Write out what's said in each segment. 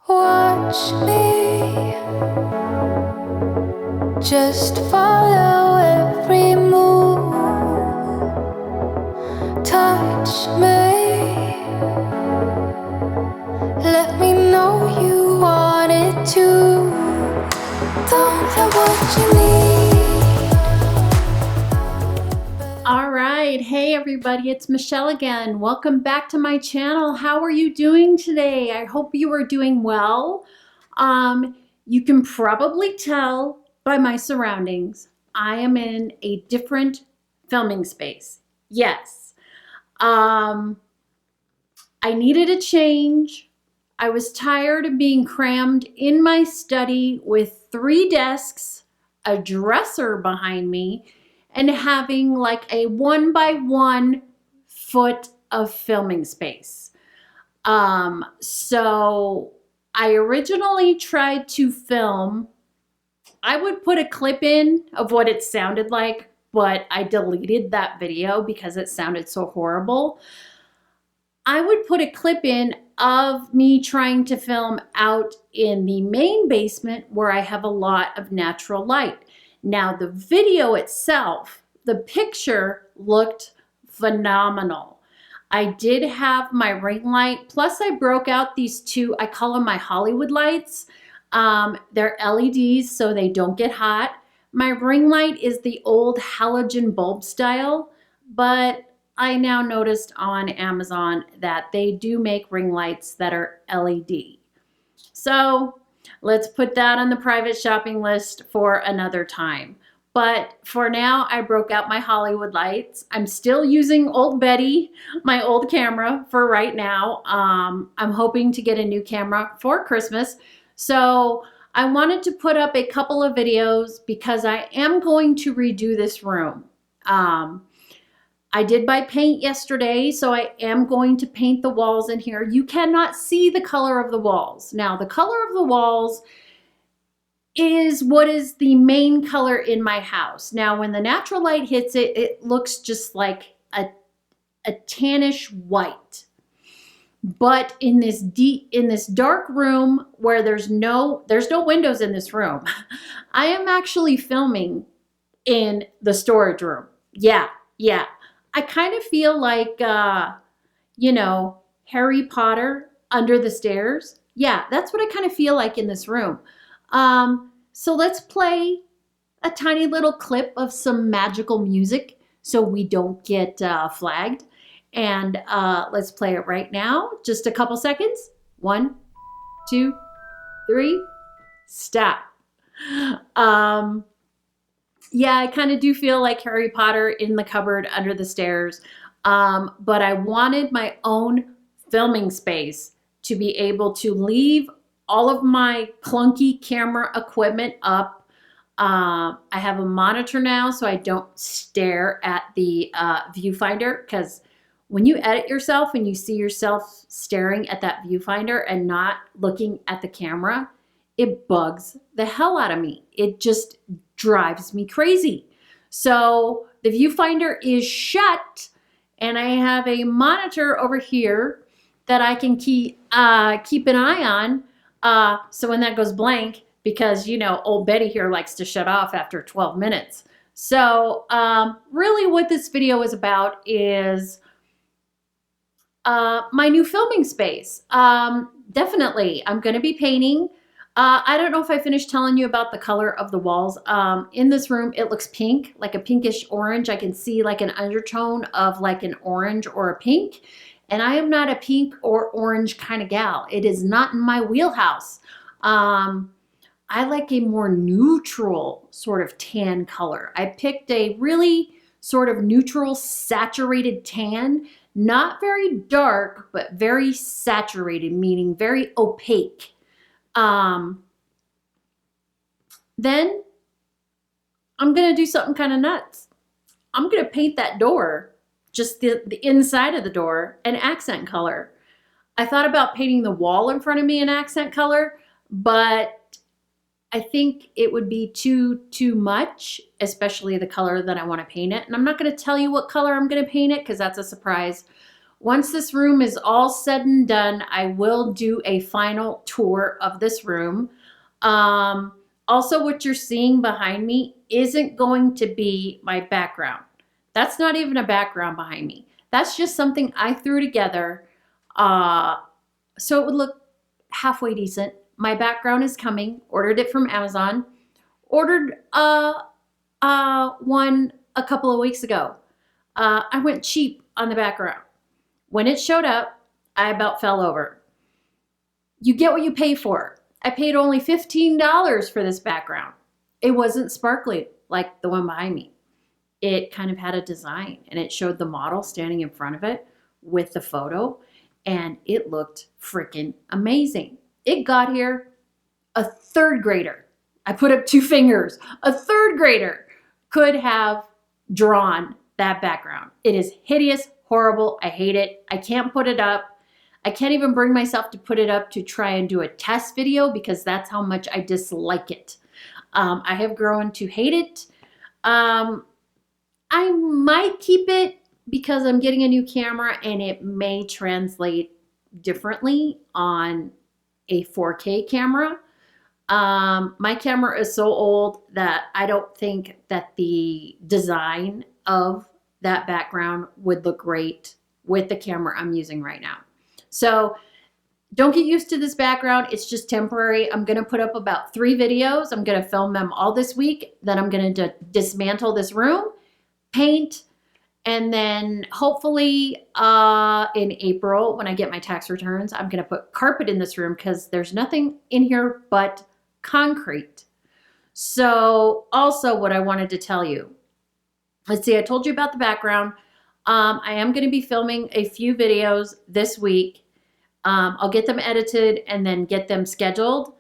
Watch me, just follow every move. Touch me, let me know you want it too. Don't have what you need. All right, hey everybody, it's Michelle again. Welcome back to my channel. How are you doing today? I hope you are doing well. You can probably tell by my surroundings, I am in a different filming space. Yes. I needed a change. I was tired of being crammed in my study with 3 desks, a dresser behind me, and having like a 1x1 foot of filming space. So I originally tried to film, I would put a clip in of what it sounded like, but I deleted that video because it sounded so horrible. I would put a clip in of me trying to film out in the main basement where I have a lot of natural light. Now the video itself, the picture looked phenomenal. I did have my ring light, plus I broke out these 2, I call them my Hollywood lights. They're LEDs so they don't get hot. My ring light is the old halogen bulb style, but I now noticed on Amazon that they do make ring lights that are LED. So let's put that on the private shopping list for another time. But for now, I broke out my Hollywood lights. I'm still using Old Betty, my old camera, for right now. I'm hoping to get a new camera for Christmas. So I wanted to put up a couple of videos because I am going to redo this room. I did buy paint yesterday, so I am going to paint the walls in here. You cannot see the color of the walls. Now, the color of the walls is what is the main color in my house. Now, when the natural light hits it, it looks just like a tannish white. But in this dark room where there's no windows in this room, I am actually filming in the storage room. Yeah. I kind of feel like, Harry Potter under the stairs. Yeah, that's what I kind of feel like in this room. So let's play a tiny little clip of some magical music so we don't get flagged. And let's play it right now. Just a couple seconds. 1, 2, 3, stop. Yeah, I kind of do feel like Harry Potter in the cupboard under the stairs. But I wanted my own filming space to be able to leave all of my clunky camera equipment up. I have a monitor now so I don't stare at the viewfinder, because when you edit yourself and you see yourself staring at that viewfinder and not looking at the camera, it bugs the hell out of me. It just drives me crazy. So the viewfinder is shut and I have a monitor over here that I can keep an eye on. So when that goes blank, because old Betty here likes to shut off after 12 minutes. So really what this video is about is my new filming space. Definitely, I'm going to be painting. I don't know if I finished telling you about the color of the walls. In this room, it looks pink, like a pinkish orange. I can see like an undertone of like an orange or a pink. And I am not a pink or orange kind of gal. It is not in my wheelhouse. I like a more neutral sort of tan color. I picked a really sort of neutral, saturated tan. Not very dark, but very saturated, meaning very opaque. Then I'm going to do something kind of nuts. I'm going to paint that door, just the inside of the door, an accent color. I thought about painting the wall in front of me an accent color, but I think it would be too much, especially the color that I want to paint it. And I'm not going to tell you what color I'm going to paint it because that's a surprise Once this room is all said and done, I will do a final tour of this room. Also, what you're seeing behind me isn't going to be my background. That's not even a background behind me. That's just something I threw together so it would look halfway decent. My background is coming. Ordered it from Amazon. Ordered one a couple of weeks ago. I went cheap on the background. When it showed up, I about fell over. You get what you pay for. I paid only $15 for this background. It wasn't sparkly like the one behind me. It kind of had a design, and it showed the model standing in front of it with the photo, and it looked freaking amazing. It got here. A third grader, I put up 2 fingers, a third grader could have drawn that background. It is hideous, horrible. I hate it. I can't put it up. I can't even bring myself to put it up to try and do a test video because that's how much I dislike it. I have grown to hate it. I might keep it because I'm getting a new camera and it may translate differently on a 4K camera. My camera is so old that I don't think that the design of that background would look great with the camera I'm using right now. So don't get used to this background. It's just temporary. I'm going to put up about 3 videos. I'm going to film them all this week. Then I'm going to dismantle this room, paint, and then hopefully in April when I get my tax returns, I'm going to put carpet in this room because there's nothing in here but concrete. So also what I wanted to tell you, let's see, I told you about the background. I am going to be filming a few videos this week. I'll get them edited and then get them scheduled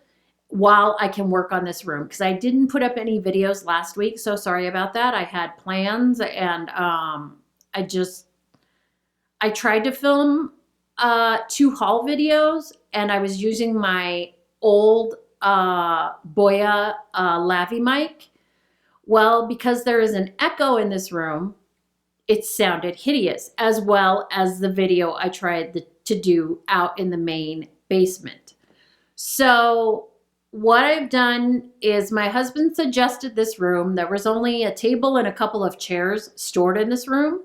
while I can work on this room because I didn't put up any videos last week. So sorry about that. I had plans and I tried to film 2 haul videos and I was using my old Boya Lavi mic. Well, because there is an echo in this room, it sounded hideous, as well as the video I tried to do out in the main basement. So what I've done is my husband suggested this room. There was only a table and a couple of chairs stored in this room.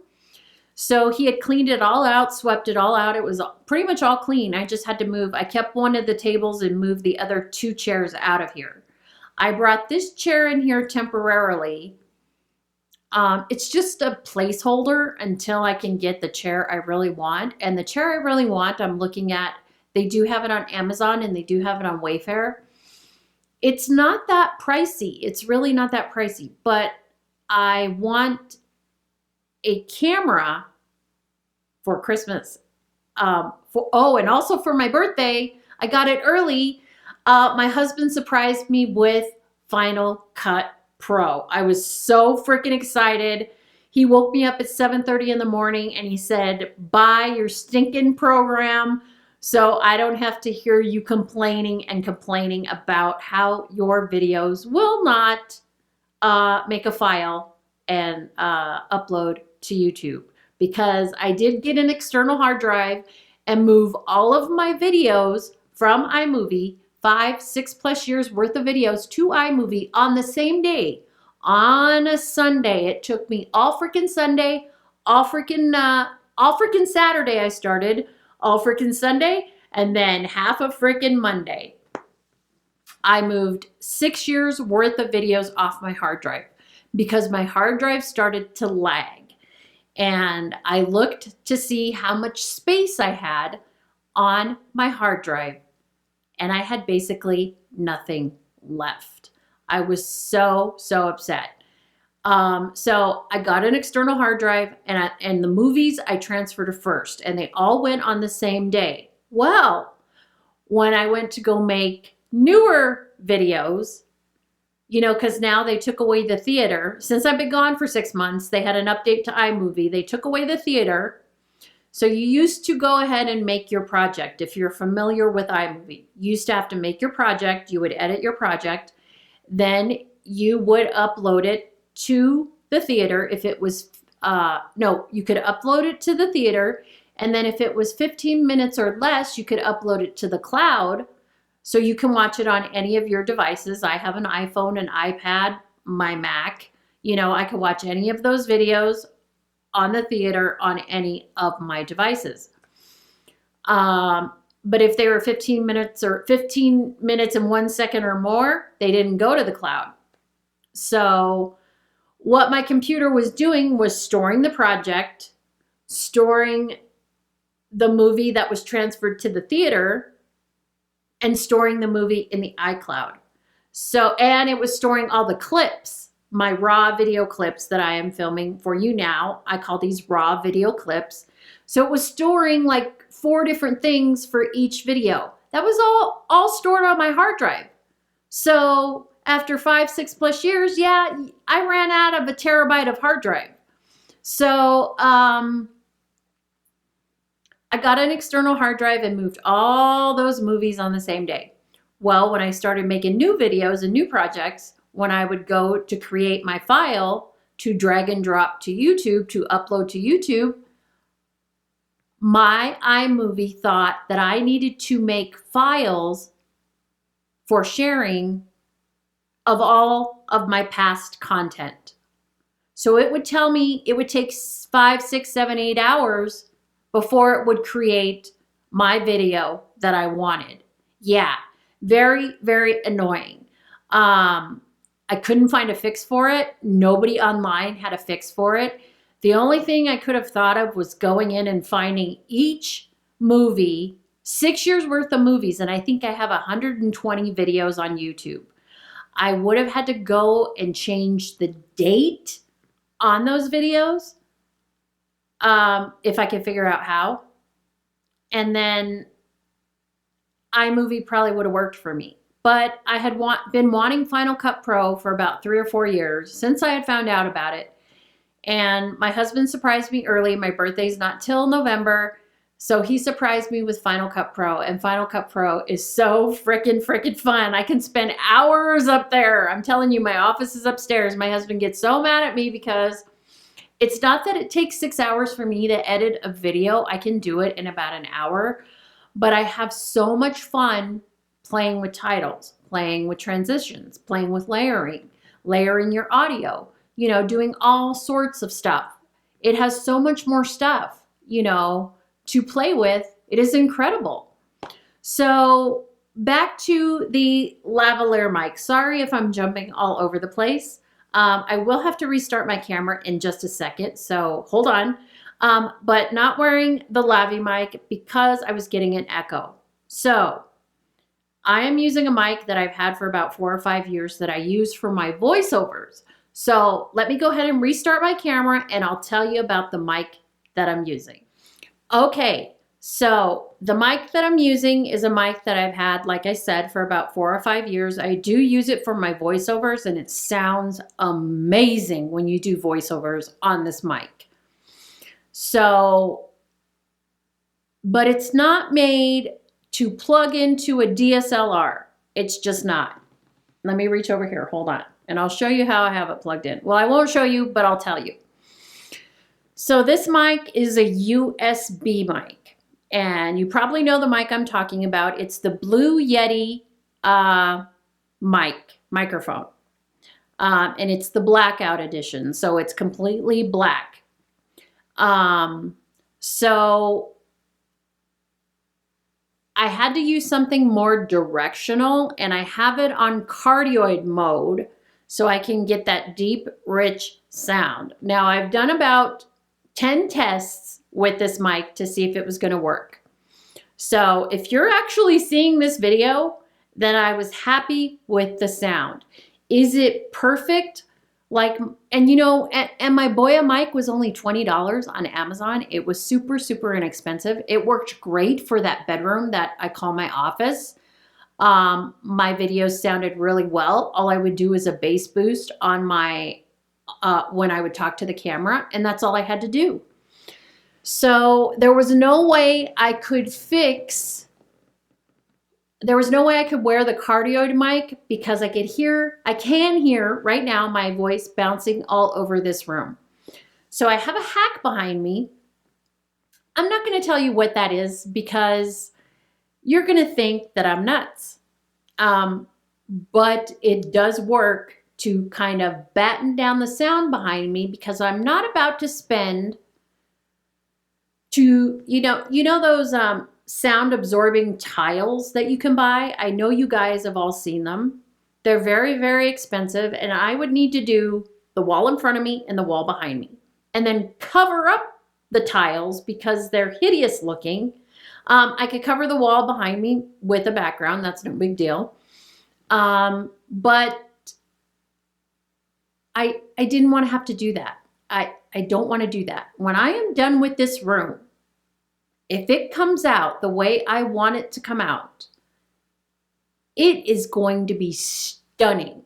So he had cleaned it all out, swept it all out. It was pretty much all clean. I just had to move. I kept one of the tables and moved the other 2 chairs out of here. I brought this chair in here temporarily. It's just a placeholder until I can get the chair I really want. And the chair I really want, I'm looking at, they do have it on Amazon and they do have it on Wayfair. It's not that pricey. It's really not that pricey, but I want a camera for Christmas. And also for my birthday, I got it early. My husband surprised me with Final Cut Pro. I was so freaking excited. He woke me up at 7:30 in the morning and he said, buy your stinking program so I don't have to hear you complaining about how your videos will not make a file and upload to YouTube. Because I did get an external hard drive and move all of my videos from iMovie, 5-6+ years worth of videos to iMovie on the same day, on a Sunday. It took me all freaking Sunday, all freaking Saturday I started, all freaking Sunday, and then half of freaking Monday. I moved 6 years worth of videos off my hard drive because my hard drive started to lag. And I looked to see how much space I had on my hard drive. And I had basically nothing left. I was so upset. So I got an external hard drive and the movies I transferred to first and they all went on the same day. Well, when I went to go make newer videos, you know, because now they took away the theater. Since I've been gone for 6 months, they had an update to iMovie. They took away the theater. So you used to go ahead and make your project. If you're familiar with iMovie, you used to have to make your project. You would edit your project. Then you would upload it to the theater if it was, you could upload it to the theater And then if it was 15 minutes or less, you could upload it to the cloud so you can watch it on any of your devices. I have an iPhone, an iPad, my Mac. You know, I could watch any of those videos on the theater on any of my devices. But if they were 15 minutes or 15 minutes and 1 second or more, they didn't go to the cloud. So what my computer was doing was storing the project, storing the movie that was transferred to the theater, and storing the movie in the iCloud. So, and it was storing all the clips, my raw video clips that I am filming for you now. I call these raw video clips. So it was storing like 4 different things for each video. That was all stored on my hard drive. So after 5, 6+ years, yeah, I ran out of a terabyte of hard drive. So I got an external hard drive and moved all those movies on the same day. Well, when I started making new videos and new projects, when I would go to create my file to drag and drop to YouTube, to upload to YouTube, my iMovie thought that I needed to make files for sharing of all of my past content. So it would tell me it would take 5, 6, 7, 8 hours before it would create my video that I wanted. Yeah, very, very annoying. I couldn't find a fix for it. Nobody online had a fix for it. The only thing I could have thought of was going in and finding each movie, 6 years worth of movies, and I think I have 120 videos on YouTube. I would have had to go and change the date on those videos if I could figure out how. And then iMovie probably would have worked for me. But I had been wanting Final Cut Pro for about 3 or 4 years since I had found out about it. And my husband surprised me early. My birthday's not till November. So he surprised me with Final Cut Pro. And Final Cut Pro is so freaking fun. I can spend hours up there. I'm telling you, my office is upstairs. My husband gets so mad at me because it's not that it takes 6 hours for me to edit a video. I can do it in about an hour. But I have so much fun playing with titles, playing with transitions, playing with layering your audio, you know, doing all sorts of stuff. It has so much more stuff, you know, to play with. It is incredible. So back to the lavalier mic. Sorry if I'm jumping all over the place. I will have to restart my camera in just a second, so hold on. But not wearing the Lavi mic because I was getting an echo. So I am using a mic that I've had for about 4 or 5 years that I use for my voiceovers. So let me go ahead and restart my camera and I'll tell you about the mic that I'm using. Okay, so the mic that I'm using is a mic that I've had, like I said, for about 4 or 5 years. I do use it for my voiceovers and it sounds amazing when you do voiceovers on this mic. So, but it's not made to plug into a DSLR. It's just not. Let me reach over here, hold on. And I'll show you how I have it plugged in. Well, I won't show you, but I'll tell you. So this mic is a USB mic. And you probably know the mic I'm talking about. It's the Blue Yeti microphone. And it's the blackout edition. So it's completely black. So I had to use something more directional, and I have it on cardioid mode so I can get that deep, rich sound. Now I've done about 10 tests with this mic to see if it was going to work. So if you're actually seeing this video, then I was happy with the sound. Is it perfect? Like, and you know, and my Boya mic was only $20 on Amazon. It was super, super inexpensive. It worked great for that bedroom that I call my office. My videos sounded really well. All I would do is a bass boost on my, when I would talk to the camera, and that's all I had to do. So there was no way I could wear the cardioid mic because I can hear right now my voice bouncing all over this room. So I have a hack behind me. I'm not going to tell you what that is because you're going to think that I'm nuts. But it does work to kind of batten down the sound behind me because I'm not about to spend those sound absorbing tiles that you can buy. I know you guys have all seen them. They're very, very expensive, and I would need to do the wall in front of me and the wall behind me and then cover up the tiles because they're hideous looking. I could cover the wall behind me with a background. That's no big deal. But I didn't want to have to do that. I don't want to do that. When I am done with this room, if it comes out the way I want it to come out, it is going to be stunning.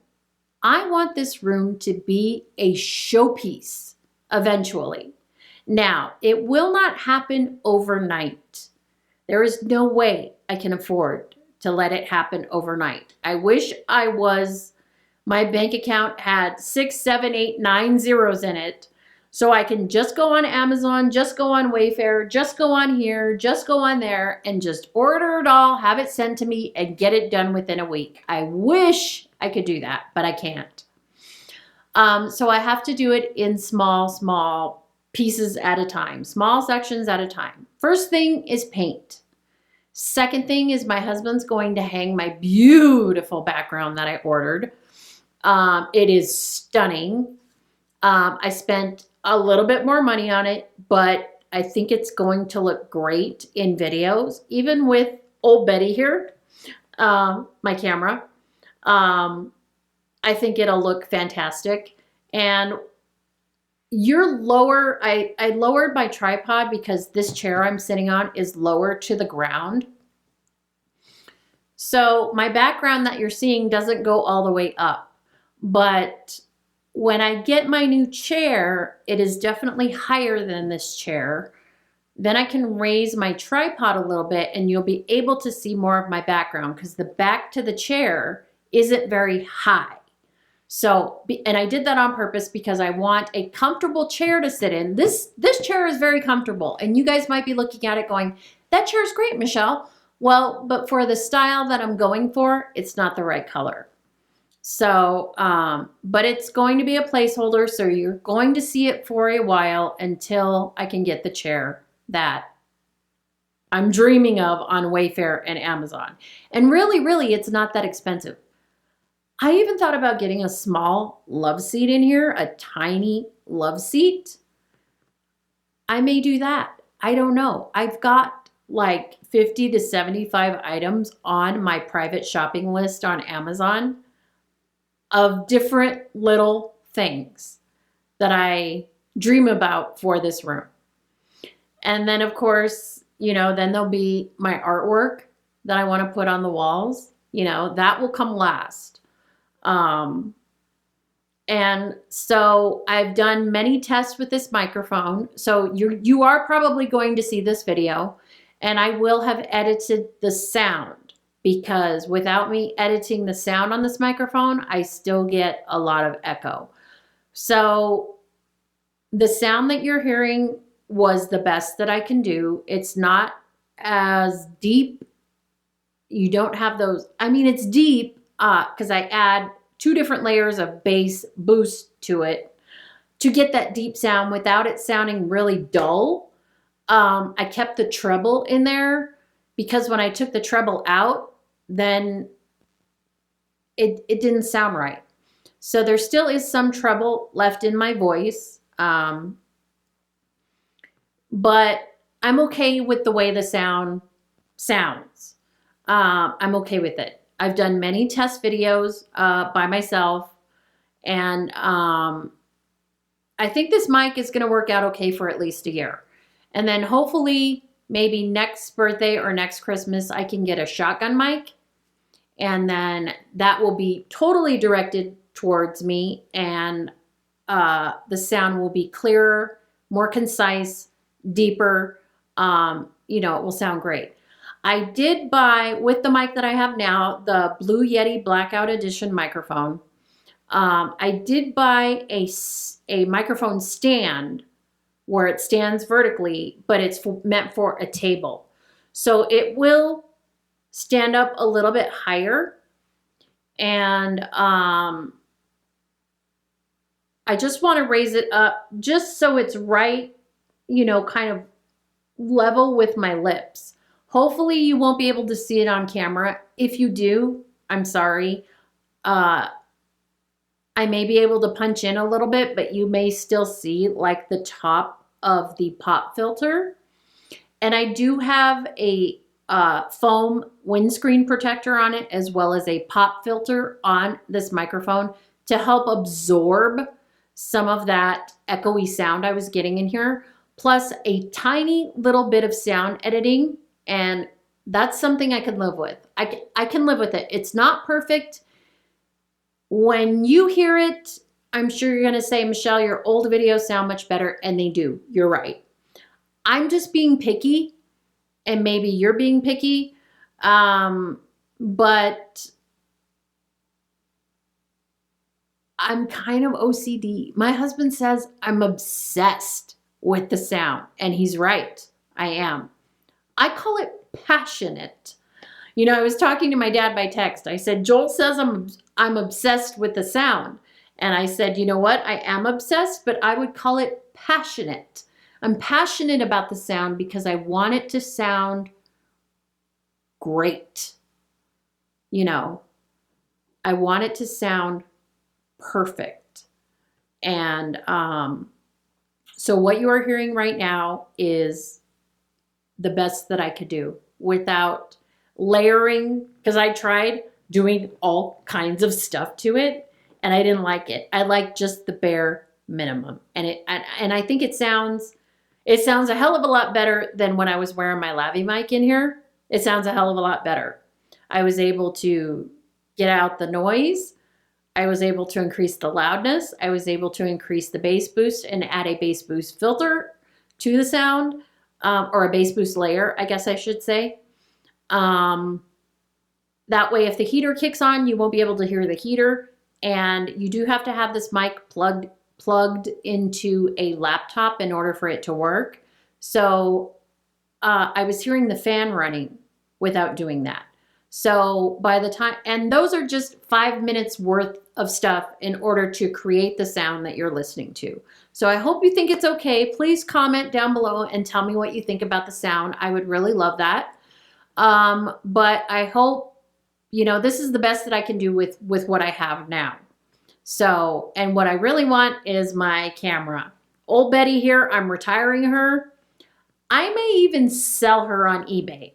I want this room to be a showpiece eventually. Now, it will not happen overnight. There is no way I can afford to let it happen overnight. I wish my bank account had 6, 7, 8, 9 zeros in it so I can just go on Amazon, just go on Wayfair, just go on here, just go on there and just order it all, have it sent to me and get it done within a week. I wish I could do that, but I can't. So I have to do it in small pieces at a time, small sections at a time. First thing is paint. Second thing is my husband's going to hang my beautiful background that I ordered. It is stunning. I spent a little bit more money on it, but I think it's going to look great in videos, even with old Betty here, my camera. I think it'll look fantastic. And I lowered my tripod because this chair I'm sitting on is lower to the ground. So my background that you're seeing doesn't go all the way up. But when I get my new chair, it is definitely higher than this chair. Then I can raise my tripod a little bit and you'll be able to see more of my background because the back to the chair isn't very high. So, and I did that on purpose because I want a comfortable chair to sit in. This chair is very comfortable and you guys might be looking at it going, that chair is great, Michelle. Well, but for the style that I'm going for, it's not the right color. So, but it's going to be a placeholder. So you're going to see it for a while until I can get the chair that I'm dreaming of on Wayfair and Amazon. And really, it's not that expensive. I even thought about getting a small love seat in here, a tiny love seat. I may do that. I don't know. I've got like 50 to 75 items on my private shopping list on Amazon of different little things that I dream about for this room. And then of course, then there'll be my artwork that I want to put on the walls. That will come last. And so I've done many tests with this microphone. So you are probably going to see this video and I will have edited the sound because without me editing the sound on this microphone, I still get a lot of echo. So the sound that you're hearing was the best that I can do. It's not as deep. You don't have those. I mean, it's deep because I add 2 different layers of bass boost to it to get that deep sound without it sounding really dull. I kept the treble in there because when I took the treble out, then it didn't sound right. So there still is some treble left in my voice. But I'm okay with the way the sound sounds. I'm okay with it. I've done many test videos by myself, and I think this mic is going to work out okay for at least a year. And then hopefully maybe next birthday or next Christmas, I can get a shotgun mic, and then that will be totally directed towards me, and the sound will be clearer, more concise, deeper. It will sound great. I did buy, with the mic that I have now, the Blue Yeti Blackout Edition microphone. I did buy a microphone stand where it stands vertically, but it's meant for a table. So it will stand up a little bit higher. And I just want to raise it up just so it's right, you know, kind of level with my lips. Hopefully you won't be able to see it on camera. If you do, I'm sorry. I may be able to punch in a little bit, but you may still see like the top of the pop filter. And I do have a foam windscreen protector on it, as well as a pop filter on this microphone to help absorb some of that echoey sound I was getting in here, plus a tiny little bit of sound editing. And that's something I can live with. I can live with it. It's not perfect. When you hear it, I'm sure you're going to say, Michelle, your old videos sound much better. And they do. You're right. I'm just being picky, and maybe you're being picky. But I'm kind of OCD. My husband says I'm obsessed with the sound, and he's right. I am. I call it passionate. You know, I was talking to my dad by text. I said, Joel says I'm obsessed with the sound. And I said, you know what? I am obsessed, but I would call it passionate. I'm passionate about the sound because I want it to sound great. You know, I want it to sound perfect. And so what you are hearing right now is the best that I could do without layering, because I tried doing all kinds of stuff to it and I didn't like it. I like just the bare minimum. And I think it sounds a hell of a lot better than when I was wearing my Lavy mic in here. It sounds a hell of a lot better. I was able to get out the noise. I was able to increase the loudness. I was able to increase the bass boost and add a bass boost filter to the sound, or a bass boost layer, I guess I should say. That way, if the heater kicks on, you won't be able to hear the heater. And you do have to have this mic plugged into a laptop in order for it to work. So I was hearing the fan running without doing that. So by the time, and those are just 5 minutes worth of stuff in order to create the sound that you're listening to. So I hope you think it's okay. Please comment down below and tell me what you think about the sound. I would really love that. But I hope, you know, this is the best that I can do with what I have now. So, and what I really want is my camera. Old Betty here, I'm retiring her. I may even sell her on eBay.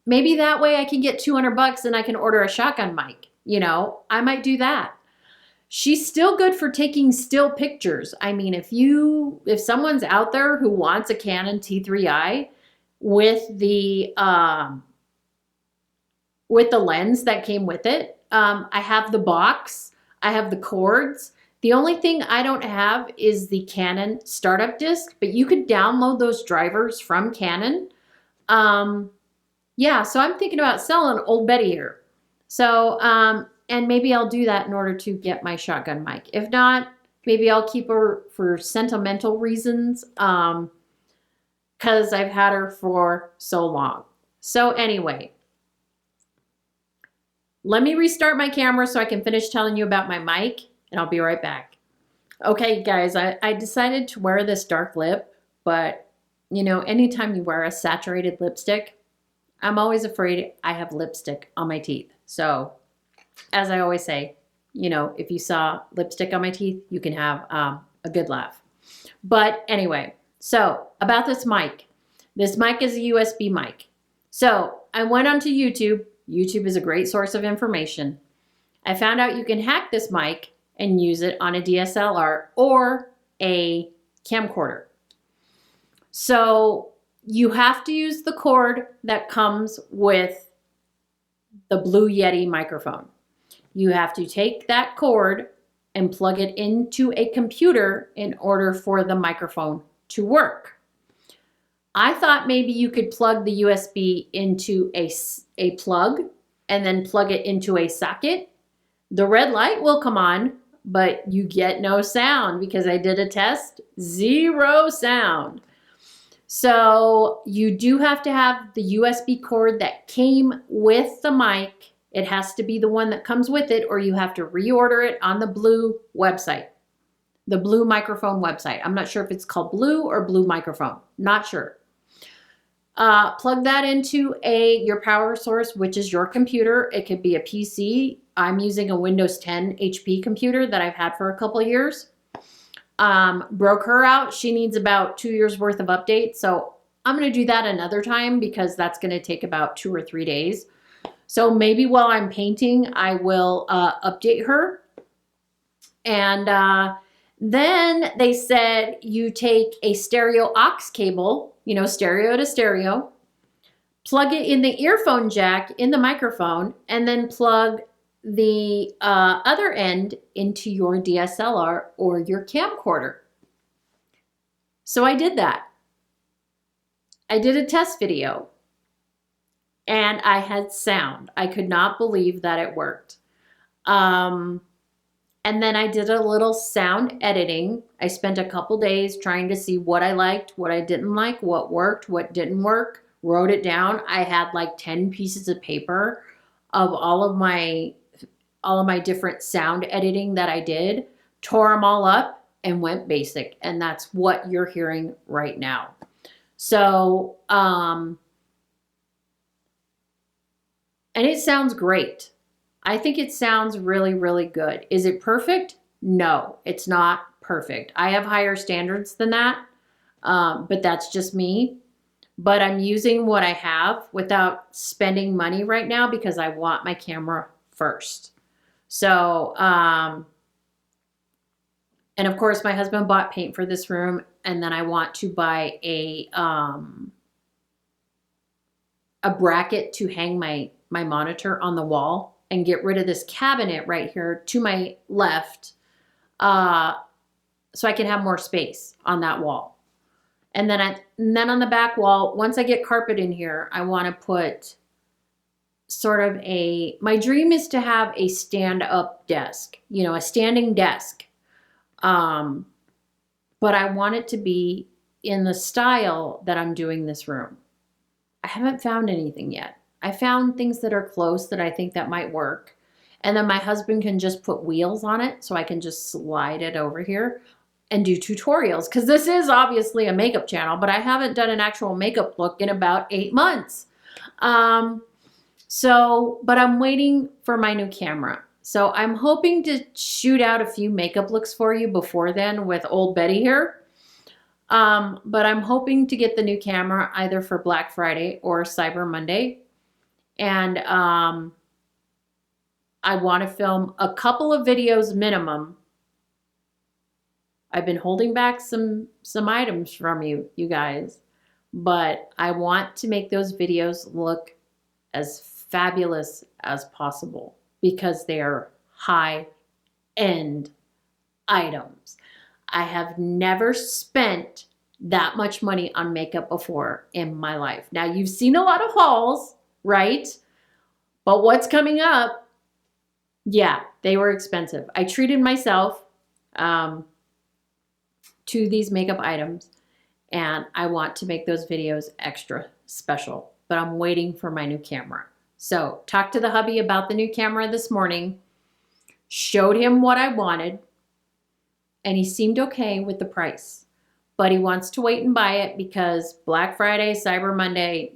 Maybe that way I can get $200 and I can order a shotgun mic. You know, I might do that. She's still good for taking still pictures. I mean, if someone's out there who wants a Canon T3I with the lens that came with it, I have the box, I have the cords. The only thing I don't have is the Canon startup disc, but you could download those drivers from Canon. Yeah, so I'm thinking about selling Old Betty here. So, and maybe I'll do that in order to get my shotgun mic. If not, maybe I'll keep her for sentimental reasons, because I've had her for so long. So anyway, let me restart my camera so I can finish telling you about my mic, and I'll be right back. Okay, guys, I decided to wear this dark lip, but, you know, anytime you wear a saturated lipstick, I'm always afraid I have lipstick on my teeth. So, as I always say, you know, if you saw lipstick on my teeth, you can have a good laugh. But anyway, so about this mic. This mic is a USB mic. So, I went onto YouTube. YouTube is a great source of information. I found out you can hack this mic and use it on a DSLR or a camcorder. So you have to use the cord that comes with the Blue Yeti microphone. You have to take that cord and plug it into a computer in order for the microphone to work. I thought maybe you could plug the USB into a plug and then plug it into a socket. The red light will come on, but you get no sound because I did a test, 0 sound. So you do have to have the USB cord that came with the mic. It has to be the one that comes with it, or you have to reorder it on the Blue website, the Blue Microphone website. I'm not sure if it's called Blue or Blue Microphone, not sure. Plug that into your power source, which is your computer. It could be a PC. I'm using a Windows 10 HP computer that I've had for a couple of years. Broke her out. She needs about 2 years worth of updates. So I'm going to do that another time because that's going to take about 2 or 3 days. So maybe while I'm painting, I will update her. And then they said you take a stereo aux cable, stereo to stereo, plug it in the earphone jack in the microphone, and then plug the other end into your DSLR or your camcorder. So I did that. I did a test video and I had sound. I could not believe that it worked. And then I did a little sound editing. I spent a couple days trying to see what I liked, what I didn't like, what worked, what didn't work, wrote it down. I had like 10 pieces of paper of all of my different sound editing that I did, tore them all up and went basic. And that's what you're hearing right now. So, and it sounds great. I think it sounds really, really good. Is it perfect? No, it's not perfect. I have higher standards than that, but that's just me. But I'm using what I have without spending money right now because I want my camera first. So, and of course my husband bought paint for this room, and then I want to buy a bracket to hang my monitor on the wall and get rid of this cabinet right here to my left, so I can have more space on that wall. And then on the back wall, once I get carpet in here, I want to put sort of my dream is to have a stand-up desk, a standing desk. But I want it to be in the style that I'm doing this room. I haven't found anything yet. I found things that are close that I think that might work. And then my husband can just put wheels on it so I can just slide it over here and do tutorials. Because this is obviously a makeup channel, but I haven't done an actual makeup look in about 8 months. But I'm waiting for my new camera. So I'm hoping to shoot out a few makeup looks for you before then with old Betty here. But I'm hoping to get the new camera either for Black Friday or Cyber Monday. And I want to film a couple of videos minimum. I've been holding back some items from you guys, but I want to make those videos look as fabulous as possible because they are high-end items. I have never spent that much money on makeup before in my life. Now, you've seen a lot of hauls, right? But what's coming up? Yeah, they were expensive. I treated myself to these makeup items, and I want to make those videos extra special, but I'm waiting for my new camera. So, talked to the hubby about the new camera this morning, showed him what I wanted, and he seemed okay with the price. But he wants to wait and buy it because Black Friday, Cyber Monday,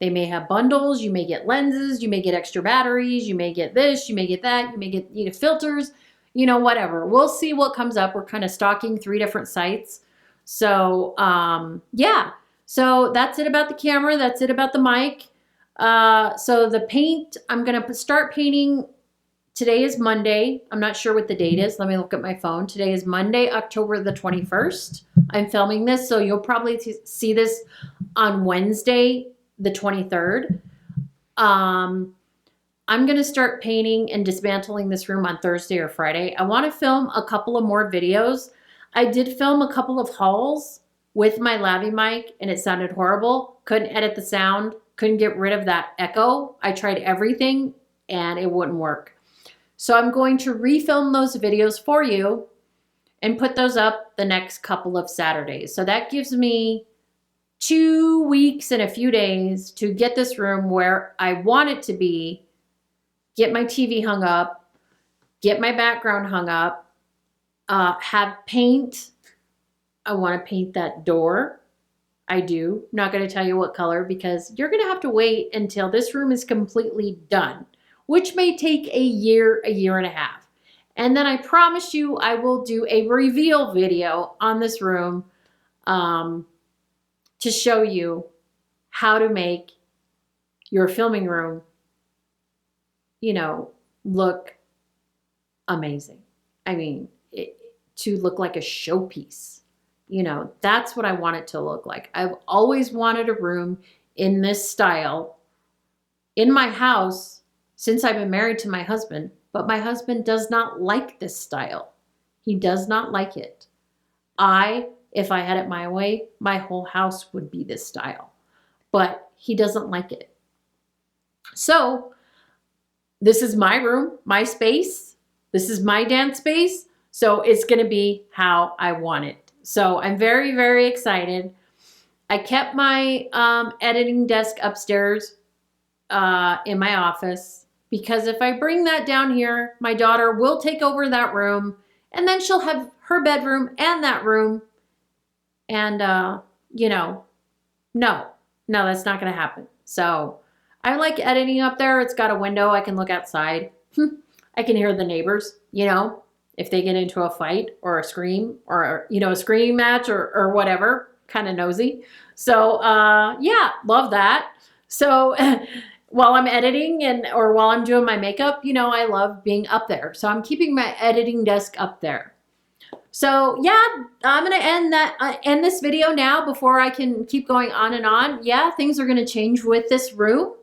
they may have bundles, you may get lenses, you may get extra batteries, you may get this, you may get that, you may get filters, whatever. We'll see what comes up. We're kind of stalking 3 different sites. So, yeah. So that's it about the camera. That's it about the mic. So the paint, I'm going to start painting. Today is Monday. I'm not sure what the date is. Let me look at my phone. Today is Monday, October the 21st. I'm filming this, so you'll probably see this on Wednesday, the 23rd. I'm going to start painting and dismantling this room on Thursday or Friday. I want to film a couple of more videos. I did film a couple of hauls with my Lavy mic, and it sounded horrible. Couldn't edit the sound. Couldn't get rid of that echo. I tried everything, and it wouldn't work. So I'm going to refilm those videos for you and put those up the next couple of Saturdays. So that gives me 2 weeks and a few days to get this room where I want it to be, get my TV hung up, get my background hung up, have paint. I want to paint that door. I do. Not going to tell you what color because you're going to have to wait until this room is completely done, which may take a year and a half. And then I promise you I will do a reveal video on this room to show you how to make your filming room, you know, look amazing. I mean, to look like a showpiece. You know, that's what I want it to look like. I've always wanted a room in this style in my house since I've been married to my husband, but my husband does not like this style. He does not like it. If I had it my way, my whole house would be this style, but he doesn't like it. So this is my room, my space. This is my dance space. So it's going to be how I want it. So I'm very, very excited. I kept my editing desk upstairs in my office because if I bring that down here, my daughter will take over that room and then she'll have her bedroom and that room. And, you know, no, that's not going to happen. So I like editing up there. It's got a window. I can look outside. I can hear the neighbors, you know, if they get into a fight or a scream or, you know, a screaming match or whatever, kind of nosy. So, yeah, love that. So while I'm editing or while I'm doing my makeup, you know, I love being up there. So I'm keeping my editing desk up there. So yeah, I'm going to end this video now before I can keep going on and on. Yeah, things are going to change with this room.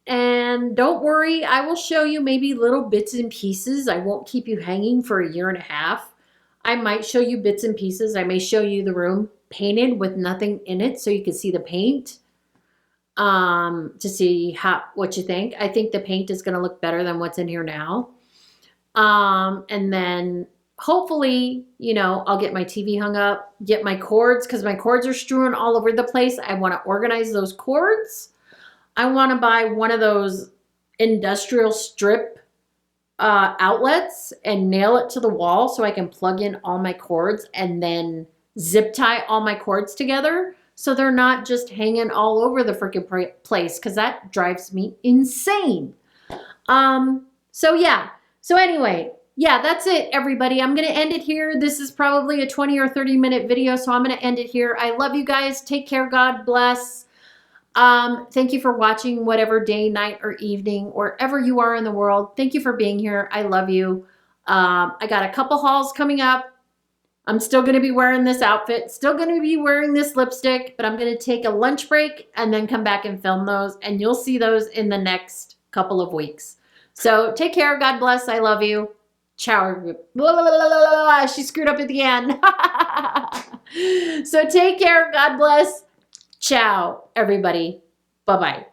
And don't worry, I will show you maybe little bits and pieces. I won't keep you hanging for a year and a half. I might show you bits and pieces. I may show you the room painted with nothing in it so you can see the paint to see what you think. I think the paint is going to look better than what's in here now. And then hopefully, you know, I'll get my TV hung up, get my cords because my cords are strewn all over the place. I want to organize those cords. I want to buy one of those industrial strip outlets and nail it to the wall so I can plug in all my cords and then zip tie all my cords together so they're not just hanging all over the freaking place because that drives me insane. So yeah. So anyway, yeah, that's it, everybody. I'm going to end it here. This is probably a 20 or 30-minute video, so I'm going to end it here. I love you guys. Take care. God bless. Thank you for watching whatever day, night, or evening, wherever you are in the world. Thank you for being here. I love you. I got a couple hauls coming up. I'm still going to be wearing this outfit, still going to be wearing this lipstick, but I'm going to take a lunch break and then come back and film those, and you'll see those in the next couple of weeks. So take care. God bless. I love you. Ciao. Blah, blah, blah, blah, blah. She screwed up at the end. So take care. God bless. Ciao, everybody. Bye-bye.